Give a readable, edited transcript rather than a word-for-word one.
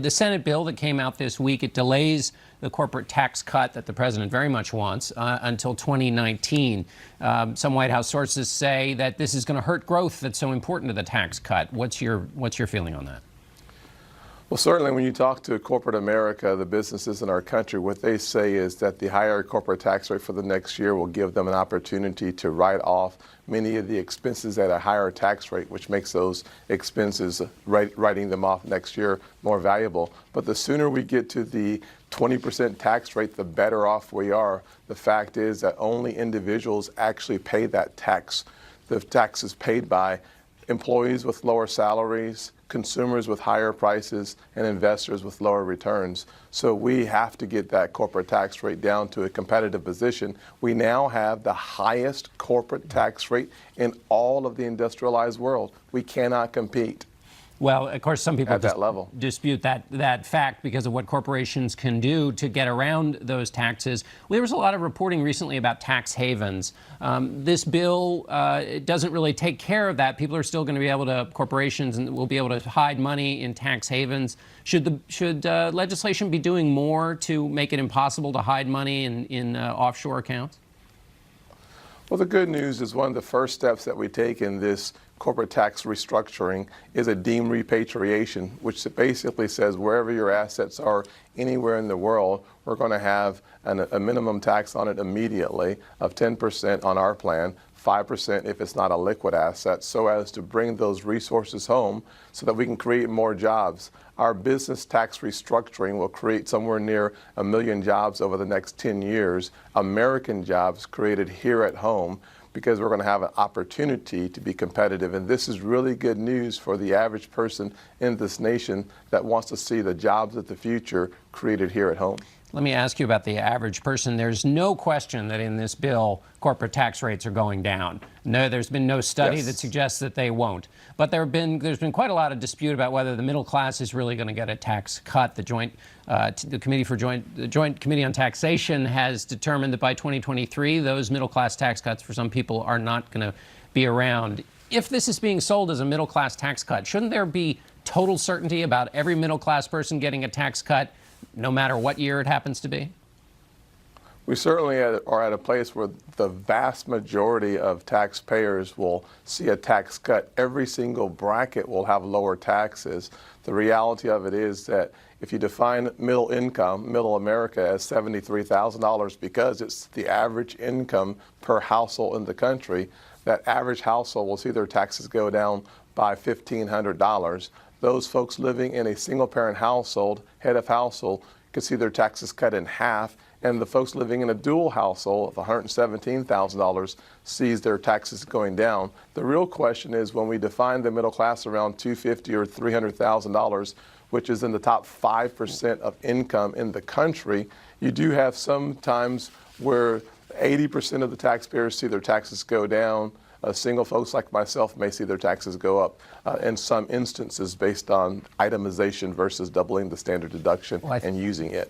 The Senate bill that came out this week, it delays the corporate tax cut that the president very much wants until 2019. Some White House sources say that this is going to hurt growth that's so important to the tax cut. What's your feeling on that? Well, certainly when you talk to corporate America, the businesses in our country, what they say is that the higher corporate tax rate for the next year will give them an opportunity to write off many of the expenses at a higher tax rate, which makes those expenses, writing them off next year, more valuable. But the sooner we get to the 20% tax rate, the better off we are. The fact is that only individuals actually pay that tax. The tax is paid by employees with lower salaries, consumers with higher prices, and investors with lower returns. So we have to get that corporate tax rate down to a competitive position. We now have the highest corporate tax rate in all of the industrialized world. We cannot compete. Well, of course, some people at that level dispute that fact because of what corporations can do to get around those taxes. Well, there was a lot of reporting recently about tax havens. This bill doesn't really take care of that. People are still going to be able to, corporations will be able to hide money in tax havens. Should legislation be doing more to make it impossible to hide money in offshore accounts? Well, the good news is one of the first steps that we take in this corporate tax restructuring is a deemed repatriation, which basically says wherever your assets are anywhere in the world, we're going to have a minimum tax on it immediately of 10% on our plan, 5% if it's not a liquid asset, so as to bring those resources home so that we can create more jobs. Our business tax restructuring will create somewhere near 1 million jobs over the next 10 years, American jobs created here at home, because we're going to have an opportunity to be competitive. And this is really good news for the average person in this nation that wants to see the jobs of the future created here at home. Let me ask you about the average person. There's no question that in this bill, corporate tax rates are going down. No, there's been no study that suggests that they won't. But there's been quite a lot of dispute about whether the middle class is really going to get a tax cut. The Joint Committee on Taxation has determined that by 2023, those middle class tax cuts for some people are not going to be around. If this is being sold as a middle class tax cut, shouldn't there be total certainty about every middle class person getting a tax cut, no matter what year it happens to be? We certainly are at a place where the vast majority of taxpayers will see a tax cut. Every single bracket will have lower taxes. The reality of it is that if you define middle income, middle America, as $73,000 because it's the average income per household in the country, that average household will see their taxes go down by $1,500. Those folks living in a single-parent household, head of household, could see their taxes cut in half, and the folks living in a dual household of $117,000 sees their taxes going down. The real question is when we define the middle class around $250,000 or $300,000, which is in the top 5% of income in the country, you do have some times where 80% of the taxpayers see their taxes go down. Single folks like myself may see their taxes go up in some instances based on itemization versus doubling the standard deduction and using it.